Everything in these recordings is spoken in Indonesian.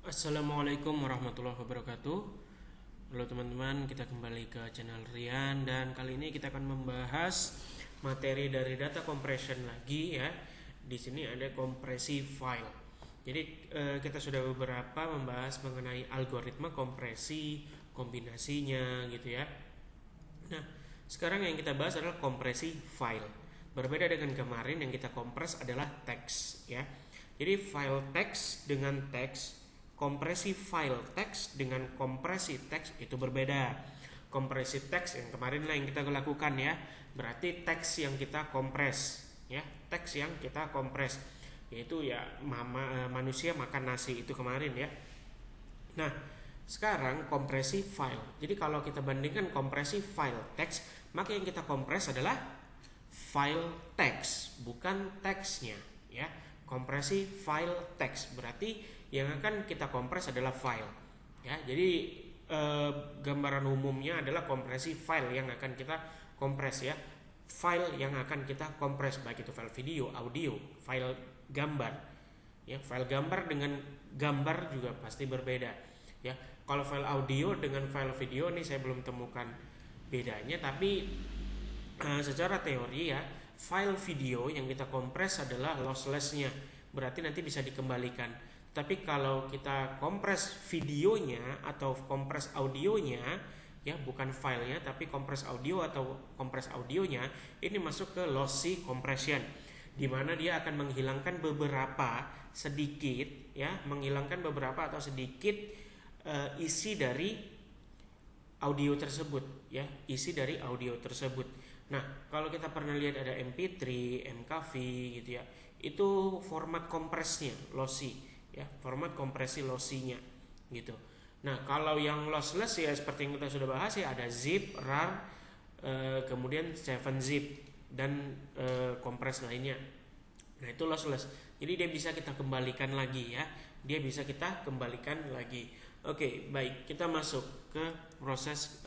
Assalamualaikum warahmatullahi wabarakatuh. Halo teman-teman, kita kembali ke channel Rian dan kali ini kita akan membahas materi dari data compression lagi ya. Di sini ada kompresi file. Jadi kita sudah beberapa membahas mengenai algoritma kompresi, kombinasinya gitu ya. Nah, sekarang yang kita bahas adalah kompresi file. Berbeda dengan kemarin yang kita kompres adalah teks ya. Jadi file teks dengan teks, kompresi file teks dengan kompresi teks itu berbeda. Kompresi teks yang kemarin lah yang kita lakukan ya, berarti teks yang kita kompres ya, teks yang kita kompres yaitu ya manusia makan nasi itu kemarin ya. Nah, sekarang kompresi file. Jadi kalau kita bandingkan kompresi file teks, maka yang kita kompres adalah file teks, bukan teksnya ya. Kompresi file teks berarti yang akan kita kompres adalah file ya. Jadi gambaran umumnya adalah kompresi file yang akan kita kompres ya. File yang akan kita kompres baik itu file video, audio, file gambar ya. File gambar dengan gambar juga pasti berbeda ya. Kalau file audio dengan file video ini saya belum temukan bedanya, tapi secara teori ya, file video yang kita kompres adalah lossless-nya, berarti nanti bisa dikembalikan. Tapi kalau kita kompres videonya atau kompres audionya ya, bukan filenya tapi kompres audio atau kompres audionya, ini masuk ke lossy compression, di mana dia akan menghilangkan beberapa sedikit ya, menghilangkan beberapa atau sedikit isi dari audio tersebut ya, isi dari audio tersebut. Nah, kalau kita pernah lihat ada MP3, MKV gitu ya, itu format kompresnya lossy ya, format kompresi lossy-nya gitu. Nah, kalau yang lossless ya seperti yang kita sudah bahas ya, ada zip, RAR, kemudian 7-zip dan kompres lainnya. Nah, itu lossless. Jadi dia bisa kita kembalikan lagi ya. Dia bisa kita kembalikan lagi. Oke, baik. Kita masuk ke proses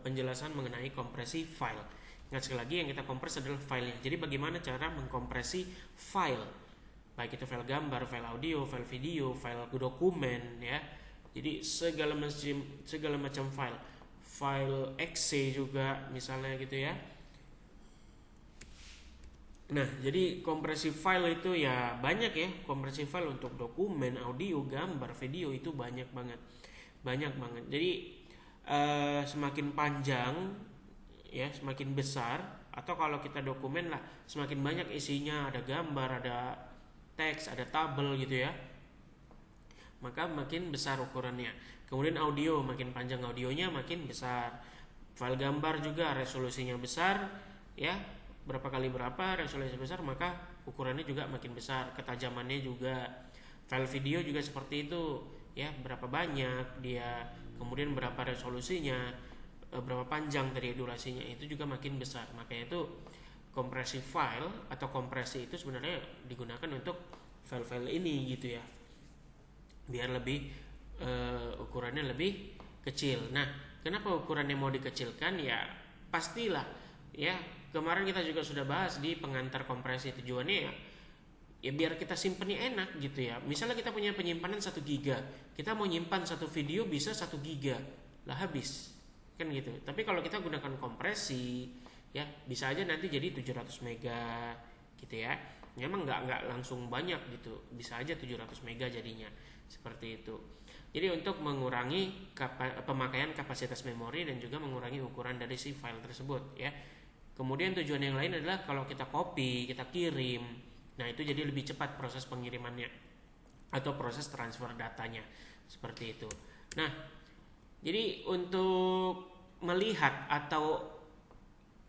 penjelasan mengenai kompresi file. Ingat sekali lagi yang kita kompres adalah filenya. Jadi bagaimana cara mengkompresi file? Baik itu file gambar, file audio, file video, file dokumen ya. Jadi segala macam file. File exe juga misalnya gitu ya. Nah, jadi kompresi file itu ya banyak ya. Kompresi file untuk dokumen, audio, gambar, video itu banyak banget. Banyak banget. Jadi semakin panjang ya, semakin besar, atau kalau kita dokumen lah semakin banyak isinya, ada gambar, ada teks, ada tabel gitu ya, maka makin besar ukurannya. Kemudian audio, makin panjang audionya makin besar. File gambar juga resolusinya besar ya, berapa kali berapa resolusi besar, maka ukurannya juga makin besar, ketajamannya juga. File video juga seperti itu ya, berapa banyak dia, kemudian berapa resolusinya, berapa panjang dari durasinya, itu juga makin besar. Makanya itu kompresi file atau kompresi itu sebenarnya digunakan untuk file-file ini gitu ya, biar lebih ukurannya lebih kecil. Nah, kenapa ukurannya mau dikecilkan? Ya pastilah ya, kemarin kita juga sudah bahas di pengantar kompresi. Tujuannya ya biar kita simpennya enak gitu ya. Misalnya kita punya penyimpanan 1 giga, kita mau nyimpan satu video bisa 1 giga lah habis kan gitu. Tapi kalau kita gunakan kompresi ya, bisa aja nanti jadi 700 mega gitu ya. Memang nggak langsung banyak gitu, bisa aja 700 mega jadinya seperti itu. Jadi untuk mengurangi pemakaian kapasitas memori dan juga mengurangi ukuran dari si file tersebut ya. Kemudian tujuan yang lain adalah kalau kita copy, kita kirim, nah itu jadi lebih cepat proses pengirimannya atau proses transfer datanya seperti itu. Nah, jadi untuk melihat atau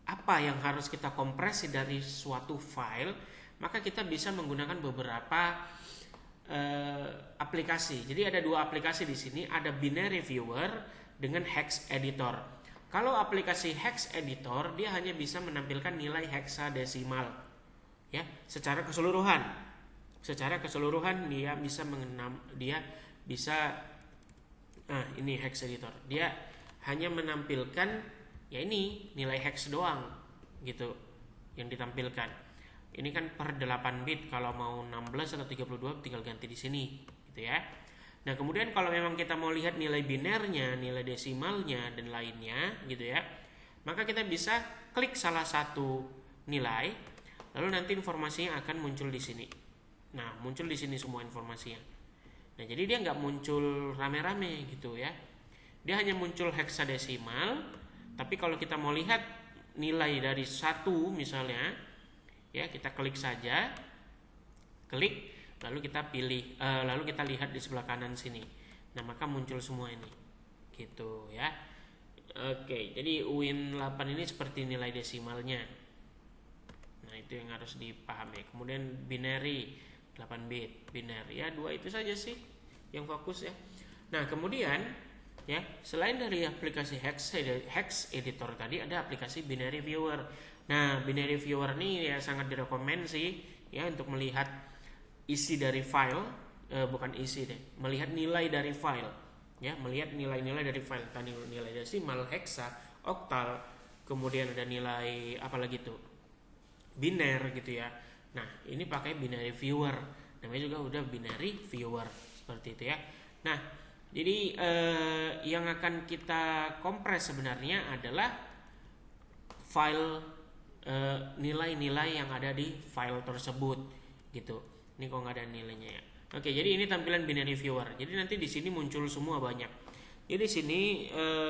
apa yang harus kita kompresi dari suatu file, maka kita bisa menggunakan beberapa aplikasi. Jadi ada 2 aplikasi di sini, ada Binary Viewer dengan Hex Editor. Kalau aplikasi Hex Editor, dia hanya bisa menampilkan nilai heksadesimal ya, secara keseluruhan. Secara keseluruhan dia bisa ini Hex Editor. Dia hanya menampilkan ya ini nilai hex doang gitu yang ditampilkan. Ini kan per 8 bit, kalau mau 16 atau 32 tinggal ganti di sini gitu ya. Nah, kemudian kalau memang kita mau lihat nilai binernya, nilai desimalnya dan lainnya gitu ya, maka kita bisa klik salah satu nilai, lalu nanti informasinya akan muncul di sini. Nah, muncul di sini semua informasinya. Nah, jadi dia nggak muncul rame-rame gitu ya. Dia hanya muncul heksadesimal, tapi kalau kita mau lihat nilai dari 1 misalnya, ya kita klik saja, klik, lalu kita pilih, lalu kita lihat di sebelah kanan sini. Nah, maka muncul semua ini, gitu ya. Oke, jadi UIN 8 ini seperti nilai desimalnya. Nah, itu yang harus dipahami. Kemudian binary 8 bit, binary ya 2 itu saja sih yang fokus ya. Nah, kemudian ya, selain dari aplikasi Hex Editor tadi, ada aplikasi Binary Viewer. Nah, Binary Viewer ini ya sangat direkomend sih ya untuk melihat isi dari file, bukan isi deh, melihat nilai dari file ya, melihat nilai-nilai dari file. Tadi nilai desimal, hexa, oktal, kemudian ada nilai apa lagi tuh, biner gitu ya. Nah, ini pakai Binary Viewer, namanya juga udah Binary Viewer seperti itu ya. Nah, jadi yang akan kita kompres sebenarnya adalah file, nilai-nilai yang ada di file tersebut gitu. Ini kok nggak ada nilainya ya. Oke, jadi ini tampilan Binary Viewer. Jadi nanti di sini muncul semua banyak. Jadi di sini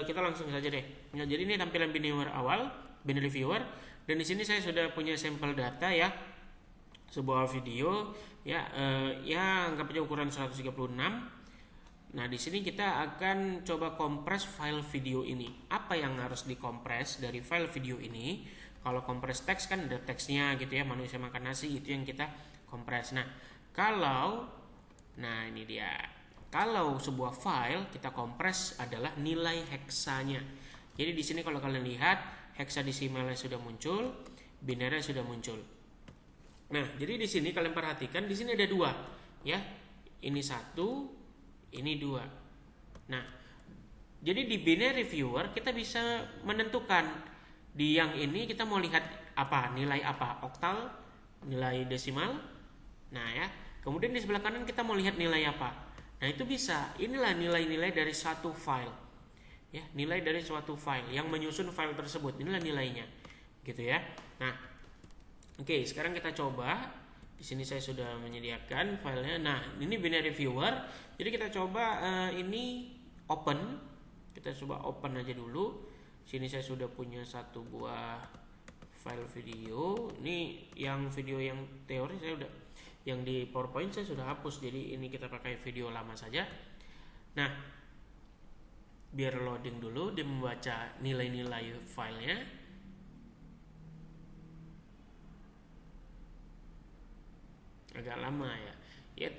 kita langsung saja deh. Nah, jadi ini tampilan Binary Viewer, dan di sini saya sudah punya sampel data ya, sebuah video ya, ya anggap aja ukuran 136. Nah, di sini kita akan coba kompres file video ini. Apa yang harus dikompres dari file video ini? Kalau kompres teks kan ada teksnya gitu ya, manusia makan nasi, itu yang kita kompres. Nah, nah ini dia. Kalau sebuah file kita kompres adalah nilai heksanya. Jadi di sini kalau kalian lihat, heksadesimalnya sudah muncul, binernya sudah muncul. Nah, jadi di sini kalian perhatikan, di sini ada 2 ya. Ini 1, ini 2. Nah, jadi di Binary Viewer kita bisa menentukan di yang ini kita mau lihat apa, nilai apa, oktal, nilai desimal. Nah ya, kemudian di sebelah kanan kita mau lihat nilai apa. Nah, itu bisa. Inilah nilai-nilai dari satu file. Ya, nilai dari suatu file yang menyusun file tersebut. Inilah nilainya. Gitu ya. Nah, oke, sekarang kita coba. Di sini saya sudah menyediakan filenya. Nah, ini Binary Viewer. Jadi kita coba ini open. Kita coba open aja dulu. Sini saya sudah punya satu buah file video. Ini yang video yang teori saya udah, yang di PowerPoint saya sudah hapus. Jadi ini kita pakai video lama saja. Nah, biar loading dulu, dia membaca nilai-nilai filenya. Agak lama ya. Ya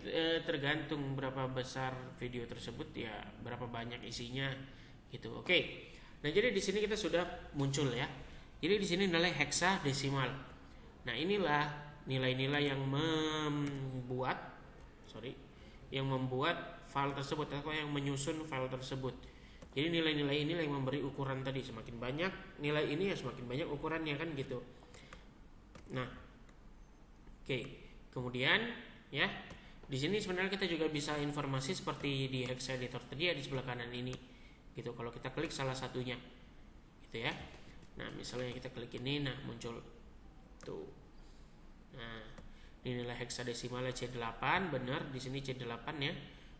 tergantung berapa besar video tersebut ya, berapa banyak isinya gitu. Oke. Nah, jadi di sini kita sudah muncul ya. Jadi di sini nilai heksadesimal. Nah, inilah nilai-nilai yang membuat file tersebut atau yang menyusun file tersebut. Jadi nilai-nilai ini yang memberi ukuran tadi. Semakin banyak nilai ini ya semakin banyak ukurannya kan gitu. Nah, oke. Kemudian ya, di sini sebenarnya kita juga bisa informasi seperti di Hex Editor tadi ya, di sebelah kanan ini. Gitu, kalau kita klik salah satunya gitu ya. Nah, misalnya kita klik ini, nah muncul tuh. Nah, ini nilai heksadesimalnya C8, benar di sini C8 ya.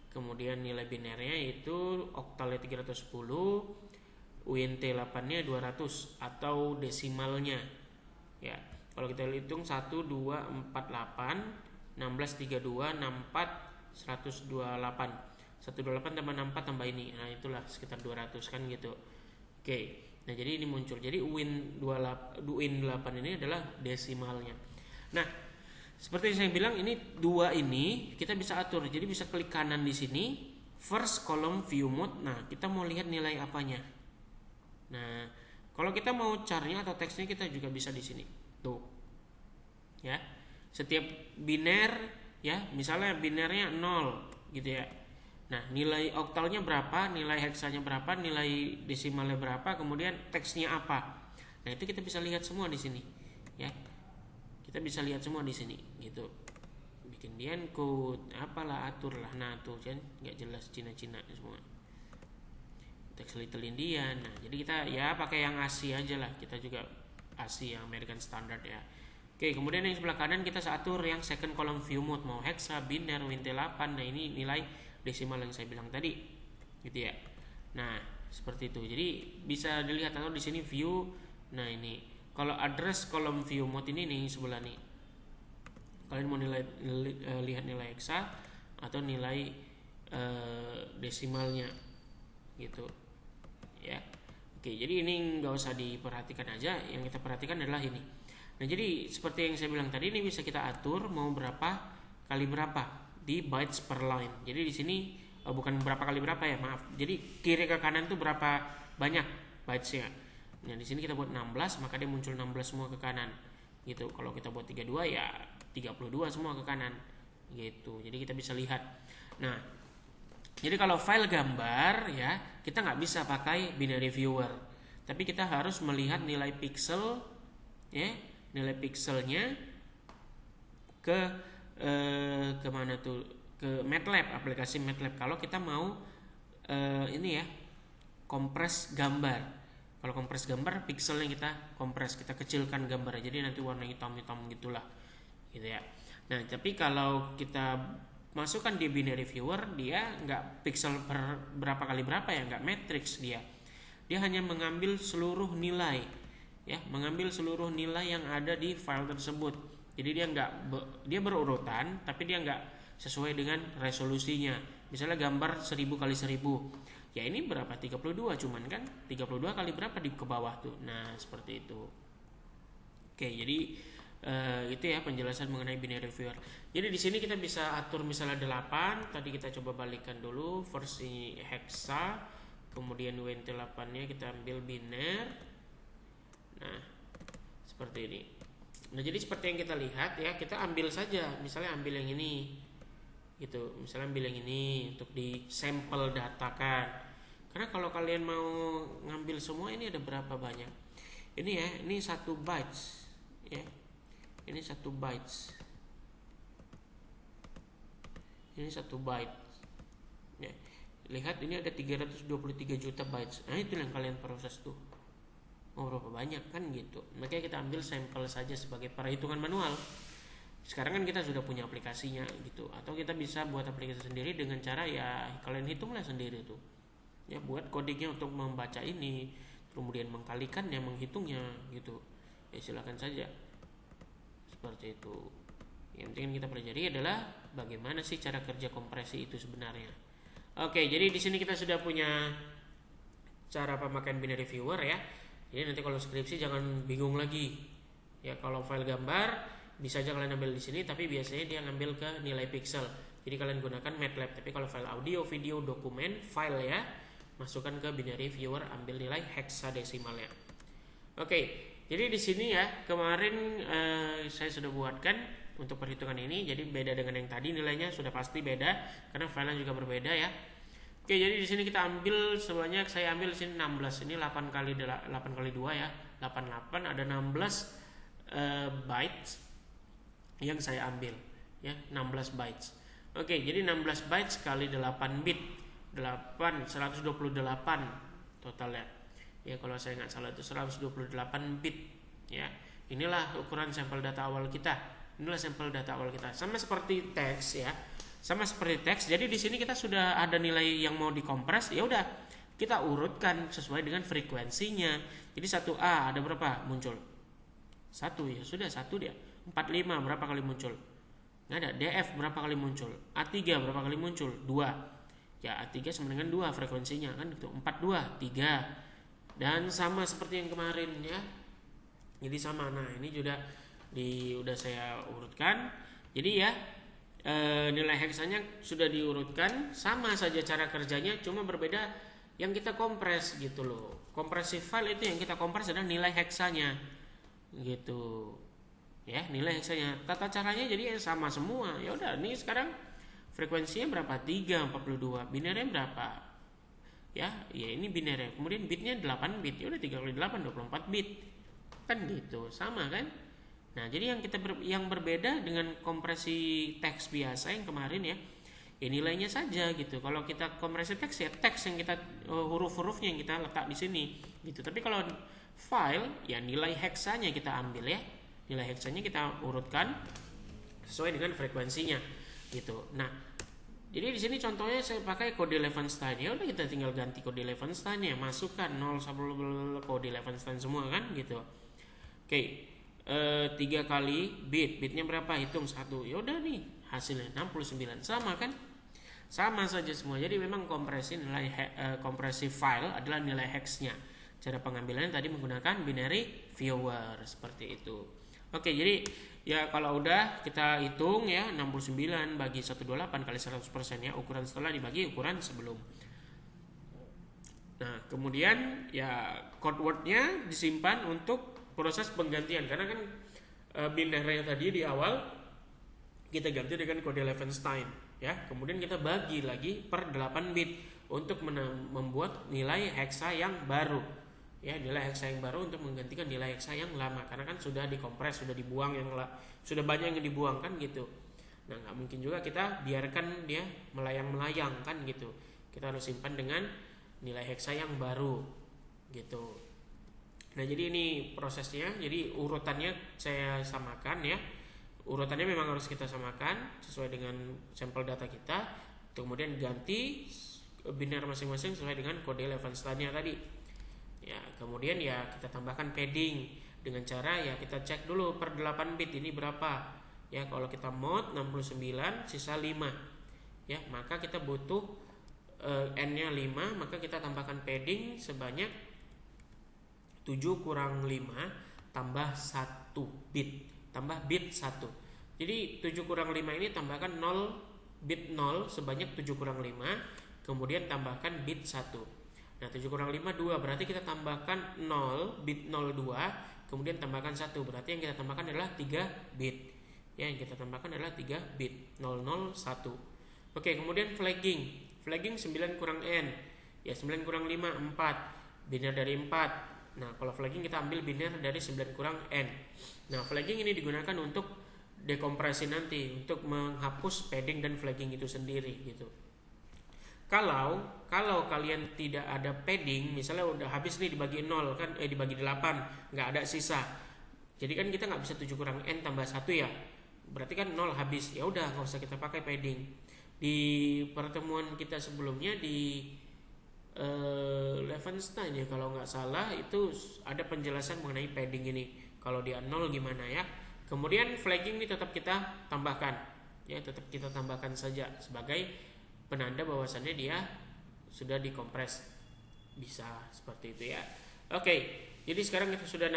Kemudian nilai binernya itu oktalnya 310, UIN T8-nya 200 atau desimalnya. Ya, kalau kita hitung 1 2 4 8 16 32 64 128. 128 tambah 64 tambah ini. Nah, itulah sekitar 200 kan gitu. Oke. Nah, jadi ini muncul. Jadi UIN 8 ini adalah desimalnya. Nah, seperti yang saya bilang, ini 2 ini kita bisa atur. Jadi bisa klik kanan di sini, first column view mode. Nah, kita mau lihat nilai apanya. Nah, kalau kita mau charnya atau teksnya kita juga bisa di sini. Tuh. Ya. Setiap biner ya, misalnya binernya 0 gitu ya. Nah, nilai oktalnya berapa, nilai heksanya berapa, nilai desimalnya berapa, kemudian teksnya apa. Nah, itu kita bisa lihat semua di sini, ya. Kita bisa lihat semua di sini, gitu. Bikin di encode, apalah, atur lah. Nah tuh kan nggak jelas Cina-Cina semua, teks Little Indian. Nah jadi kita ya pakai yang ASCII aja lah, kita juga ASCII yang American Standard ya. Oke, kemudian yang sebelah kanan kita atur yang second column view mode, mau hexa, biner, Wnt8. Nah ini nilai desimal yang saya bilang tadi, gitu ya. Nah seperti itu. Jadi bisa dilihat atau di sini view. Nah ini kalau address column view mode ini nih sebelah nih. Kalian mau lihat nilai hexa atau nilai desimalnya, gitu ya. Oke, jadi ini nggak usah diperhatikan aja. Yang kita perhatikan adalah ini. Nah jadi seperti yang saya bilang tadi, ini bisa kita atur mau berapa kali berapa di bytes per line. Jadi di sini bukan berapa kali berapa ya, maaf. Jadi kiri ke kanan tuh berapa banyak bytesnya. Nah di sini kita buat 16, maka dia muncul 16 semua ke kanan. Gitu. Kalau kita buat 32 ya 32 semua ke kanan. Gitu. Jadi kita bisa lihat. Nah jadi kalau file gambar ya kita nggak bisa pakai binary viewer, tapi kita harus melihat nilai pixel ya, nilai pixelnya ke mana tuh, ke MATLAB, aplikasi MATLAB. Kalau kita mau ini ya kompres gambar. Kalau kompres gambar pixelnya kita kompres, kita kecilkan gambar, jadi nanti warna hitam-hitam gitulah, gitu ya. Nah tapi kalau kita masukkan di binary viewer, dia nggak pixel per berapa kali berapa ya, nggak matrix dia hanya mengambil seluruh nilai ya, mengambil seluruh nilai yang ada di file tersebut. Jadi dia berurutan, tapi dia nggak sesuai dengan resolusinya. Misalnya gambar 1000 kali 1000, ya ini berapa, 32 cuman kan 32 kali berapa di ke bawah tuh. Nah seperti itu. Oke, jadi itu ya penjelasan mengenai binary viewer. Jadi di sini kita bisa atur misalnya 8. Tadi kita coba balikan dulu versi hexa, kemudian Wnt8-nya kita ambil biner. Nah seperti ini. Nah jadi seperti yang kita lihat ya, kita ambil saja, misalnya ambil yang ini gitu, misalnya ambil yang ini untuk di sampel datakan. Karena kalau kalian mau ngambil semua, ini ada berapa banyak ini ya, ini 1 bytes ya, ini 1 bytes, ini 1 byte ya. Lihat ini ada 323 juta bytes. Nah itu yang kalian proses tuh, mau berapa banyak kan gitu. Makanya kita ambil sampel saja sebagai perhitungan manual. Sekarang kan kita sudah punya aplikasinya gitu, atau kita bisa buat aplikasi sendiri dengan cara ya kalian hitunglah sendiri tuh ya, buat codingnya untuk membaca ini, kemudian mengkalikannya, menghitungnya gitu ya, silakan saja seperti itu. Yang penting kita pelajari adalah bagaimana sih cara kerja kompresi itu sebenarnya. Oke, jadi di sini kita sudah punya cara pemakaian binary viewer ya. Jadi nanti kalau skripsi jangan bingung lagi ya. Kalau file gambar bisa aja kalian ambil di sini, tapi biasanya dia ngambil ke nilai pixel. Jadi kalian gunakan MATLAB. Tapi kalau file audio, video, dokumen, file ya, masukkan ke binary viewer, ambil nilai hexadesimalnya. Oke, jadi di sini ya kemarin saya sudah buatkan untuk perhitungan ini. Jadi beda dengan yang tadi, nilainya sudah pasti beda karena filenya juga berbeda ya. Oke, jadi di sini kita ambil sebanyak, saya ambil di sini 16. Ini 8 kali 2 ya. 88 ada 16 bytes yang saya ambil ya, 16 bytes. Oke, jadi 16 bytes kali 8 bit, 128 totalnya. Ya kalau saya nggak salah itu 128 bit ya. Inilah ukuran sampel data awal kita. Inilah sampel data awal kita. Sama seperti teks ya. Sama seperti teks. Jadi di sini kita sudah ada nilai yang mau dikompres, ya udah kita urutkan sesuai dengan frekuensinya. Jadi 1A ada berapa muncul? 1 ya, sudah 1 dia. 45 berapa kali muncul? Nggak ada. DF berapa kali muncul? A3 berapa kali muncul? 2. Ya A3 sama dengan 2 frekuensinya kan gitu. 42 3. Dan sama seperti yang kemarin ya. Jadi sama. Nah, ini juga udah saya urutkan. Jadi ya nilai heksanya sudah diurutkan, sama saja cara kerjanya, cuma berbeda yang kita kompres gitu loh. Kompresi file itu yang kita kompres adalah nilai heksanya gitu. Ya, nilai heksanya. Tata caranya jadi sama semua. Ya udah, nih sekarang frekuensinya berapa? 3, 42. Binernya berapa? Ya ini binernya. Kemudian bitnya 8 bit. Ya udah 3 kali 8 24 bit. Kan gitu, sama kan? Nah, jadi yang berbeda dengan kompresi teks biasa yang kemarin ya. ya nilainya saja gitu. Kalau kita compressed text ya teks yang kita huruf-hurufnya yang kita letak di sini gitu. Tapi kalau file ya nilai heksanya kita ambil ya. Nilai heksanya kita urutkan sesuai dengan frekuensinya gitu. Nah, jadi di sini contohnya saya pakai kode Levenstein. Ya udah kita tinggal ganti kode Levenstein ya, masukkan 0 sampai kode Levenstein semua kan gitu. Oke. 3 kali bitnya berapa, hitung 1. Ya udah nih hasilnya 69, sama kan, sama saja semua. Jadi memang kompresi file adalah nilai hexnya. Cara pengambilannya tadi menggunakan binary viewer seperti itu. Oke, jadi ya kalau udah kita hitung ya 69 bagi 128 kali 100% ya, ukuran setelah dibagi ukuran sebelum. Nah kemudian ya code wordnya disimpan untuk proses penggantian, karena kan binary tadi di awal kita ganti dengan kode Levenstein ya, kemudian kita bagi lagi per 8 bit untuk membuat nilai hexa yang baru ya, nilai hexa yang baru untuk menggantikan nilai hexa yang lama, karena kan sudah dikompres, sudah dibuang sudah banyak yang dibuang kan gitu. Nah nggak mungkin juga kita biarkan dia melayang-melayang kan gitu, kita harus simpan dengan nilai hexa yang baru gitu. Nah jadi ini prosesnya, jadi urutannya saya samakan ya, urutannya memang harus kita samakan sesuai dengan sampel data kita, kemudian ganti biner masing-masing sesuai dengan kode Levenstein-nya tadi ya. Kemudian ya kita tambahkan padding dengan cara ya kita cek dulu per 8 bit ini berapa ya. Kalau kita mod 69 sisa 5 ya, maka kita butuh n-nya 5, maka kita tambahkan padding sebanyak 7 kurang 5 tambah 1 bit, tambah bit 1. Jadi 7 kurang 5 ini tambahkan 0 bit 0 sebanyak 7 kurang 5, kemudian tambahkan bit 1. Nah 7 kurang 5 2, berarti kita tambahkan 0 bit 02, kemudian tambahkan 1, berarti yang kita tambahkan adalah 3 bit ya, yang kita tambahkan adalah 3 bit 001. Oke, kemudian flagging 9 kurang n ya, 9 kurang 5 4, biner dari 4. Nah kalau flagging kita ambil biner dari 9 kurang n. Nah flagging ini digunakan untuk dekompresi nanti, untuk menghapus padding dan flagging itu sendiri gitu. Kalau kalian tidak ada padding, misalnya udah habis nih dibagi 0 kan, dibagi 8 nggak ada sisa, jadi kan kita nggak bisa 7 kurang n tambah 1 ya, berarti kan 0 habis, ya udah nggak usah kita pakai padding. Di pertemuan kita sebelumnya di Levenstein ya kalau nggak salah, itu ada penjelasan mengenai padding ini. Kalau dia 0 gimana ya. Kemudian flagging ini tetap kita tambahkan ya, tetap kita tambahkan saja sebagai penanda bahwasannya dia sudah dikompres, bisa seperti itu ya. Oke, jadi sekarang kita sudah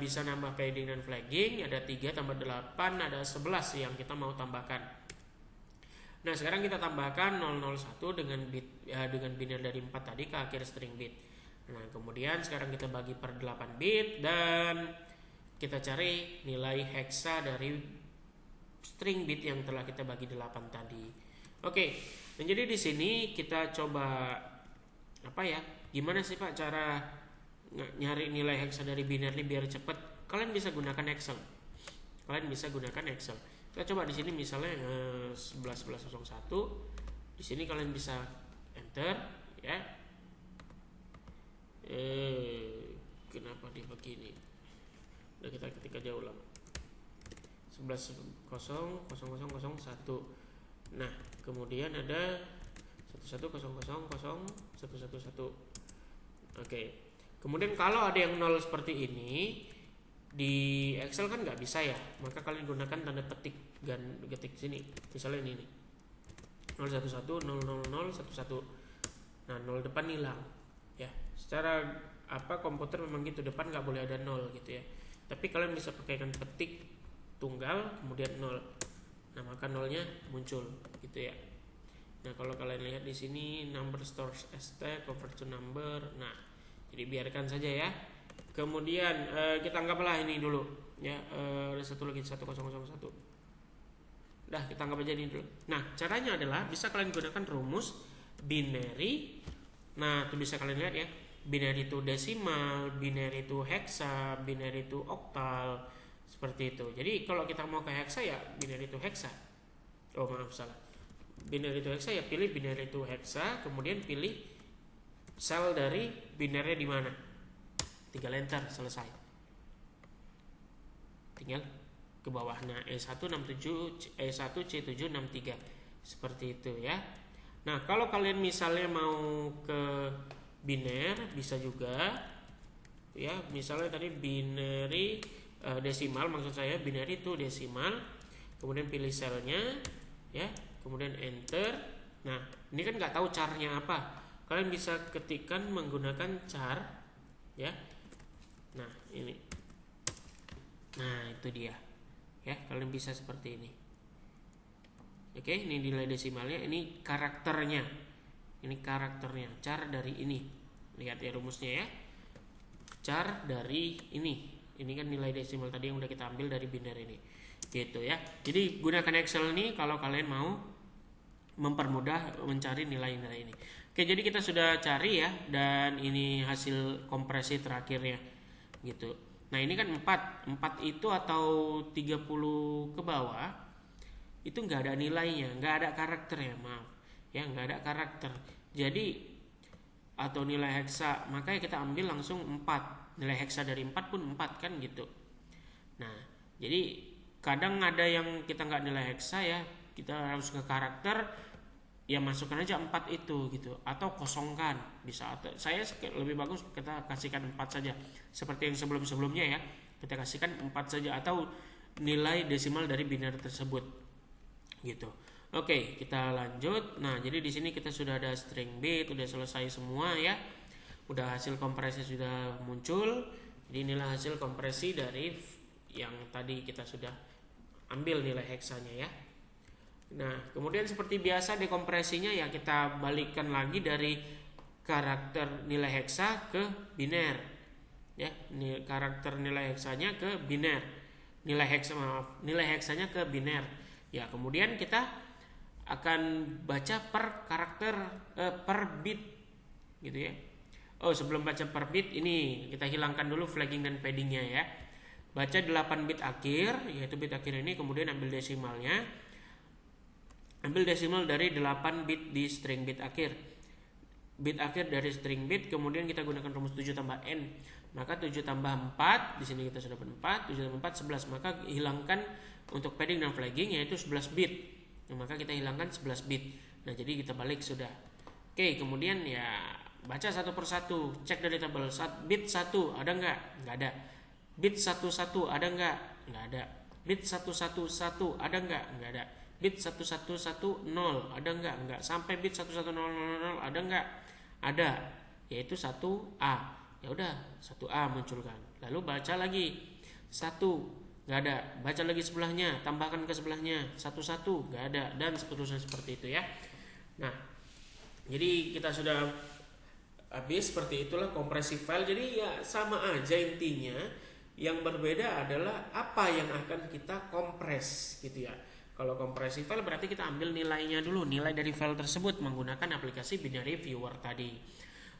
bisa nambah padding dan flagging. Ada 3 tambah 8, ada 11 yang kita mau tambahkan. Nah sekarang kita tambahkan 001 dengan bit dengan biner dari 4 tadi ke akhir string bit. Nah kemudian sekarang kita bagi per 8 bit dan kita cari nilai hexa dari string bit yang telah kita bagi 8 tadi. Oke, dan jadi di sini kita coba gimana sih Pak cara nyari nilai hexa dari biner ini biar cepat? Kalian bisa gunakan Excel. Kita coba di sini misalnya 11.11.01. Di sini kalian bisa enter ya. Kenapa dia begini? Udah kita ketik aja ulang. 11.0.00.01. Nah, kemudian ada 11.00.011.11. Oke. Kemudian kalau ada yang 0 seperti ini, di Excel kan nggak bisa ya, maka kalian gunakan tanda petik dan ketik sini, misalnya ini nih 011 000 11. Nah 0 depan hilang ya, secara komputer memang gitu, depan nggak boleh ada 0 gitu ya, tapi kalian bisa pakaikan petik tunggal kemudian 0, nah maka 0-nya muncul gitu ya. Nah kalau kalian lihat di sini number stores st convert to number, nah jadi biarkan saja ya. Kemudian kita anggaplah ini dulu ya, ada satu lagi 1001. Dah kita anggap aja ini dulu. Nah caranya adalah bisa kalian gunakan rumus binary. Nah itu bisa kalian lihat ya, binary itu desimal, binary itu hexa, binary itu oktal, seperti itu. Jadi kalau kita mau ke hexa ya binary itu hexa. Oh maaf salah, binary to hexa, ya pilih binary to hexa, kemudian pilih sel dari binary di mana. Tinggal enter, selesai. Tinggal ke bawah. Nah, E167 E1C763 seperti itu ya. Nah, kalau kalian misalnya mau ke biner bisa juga ya, misalnya tadi binary desimal, maksud saya binary itu desimal, kemudian pilih selnya ya, kemudian enter. Nah, ini kan nggak tahu carnya apa, kalian bisa ketikkan menggunakan char ya. Nah, ini, nah itu dia ya, kalian bisa seperti ini. Oke, ini nilai desimalnya, ini karakternya, char dari ini. Lihat ya rumusnya ya, char dari ini kan nilai desimal tadi yang udah kita ambil dari binary ini gitu ya. Jadi gunakan Excel ini kalau kalian mau mempermudah mencari nilai-nilai ini. Oke, jadi kita sudah cari ya, dan ini hasil kompresi terakhirnya gitu. Nah, ini kan 4 itu atau 30 ke bawah itu nggak ada nilainya, nggak ada karakternya, maaf ya, nggak ada karakter. Jadi atau nilai heksa, makanya kita ambil langsung 4. Nilai heksa dari 4 pun 4 kan gitu. Nah, jadi kadang ada yang kita nggak nilai heksa ya, kita harus ke karakter, ya masukkan aja 4 itu gitu, atau kosongkan bisa. Atau saya lebih bagus kita kasihkan 4 saja seperti yang sebelumnya ya, kita kasihkan 4 saja atau nilai desimal dari binary tersebut gitu. Oke, kita lanjut. Nah, jadi di sini kita sudah ada string bit, udah selesai semua ya. Udah hasil kompresi sudah muncul. Jadi inilah hasil kompresi dari yang tadi kita sudah ambil nilai heksanya ya. Nah, kemudian seperti biasa dekompresinya ya, kita balikkan lagi dari karakter nilai heksa ke biner ya. Karakter nilai heksanya ke biner. Nilai heksanya ke biner. Ya, kemudian kita akan baca per karakter per bit gitu ya. Oh, sebelum baca per bit ini kita hilangkan dulu flagging dan paddingnya ya. Baca 8 bit akhir, yaitu bit akhir ini, kemudian ambil desimalnya. Ambil desimal dari 8 bit di string bit akhir. Bit akhir dari string bit, kemudian kita gunakan rumus 7 tambah n. Maka 7 tambah 4, di sini kita sudah dapat 4, 7 tambah 4 11. Maka hilangkan untuk padding dan flagging yaitu 11 bit. Nah, maka kita hilangkan 11 bit. Nah, jadi kita balik sudah. Oke, kemudian ya baca satu persatu, cek dari tabel. Bit 1 ada nggak? Nggak ada. Bit 11 ada nggak? Nggak ada. Bit 111 ada nggak? Nggak ada. Bit 1110 ada nggak? Nggak. Sampai bit 11000 ada nggak? Ada, yaitu 1A. Ya udah, 1A munculkan. Lalu baca lagi 1, nggak ada. Baca lagi sebelahnya, tambahkan ke sebelahnya 11, nggak ada, dan seterusnya seperti itu ya. Nah, jadi kita sudah habis. Seperti itulah kompresi file. Jadi ya sama aja intinya. Yang berbeda adalah apa yang akan kita kompres gitu ya. Kalau kompresi file berarti kita ambil nilainya dulu, nilai dari file tersebut menggunakan aplikasi binary viewer tadi.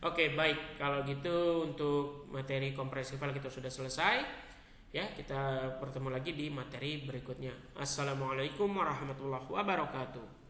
Oke, baik. Kalau gitu untuk materi kompresi file kita sudah selesai. Ya, kita bertemu lagi di materi berikutnya. Assalamualaikum warahmatullahi wabarakatuh.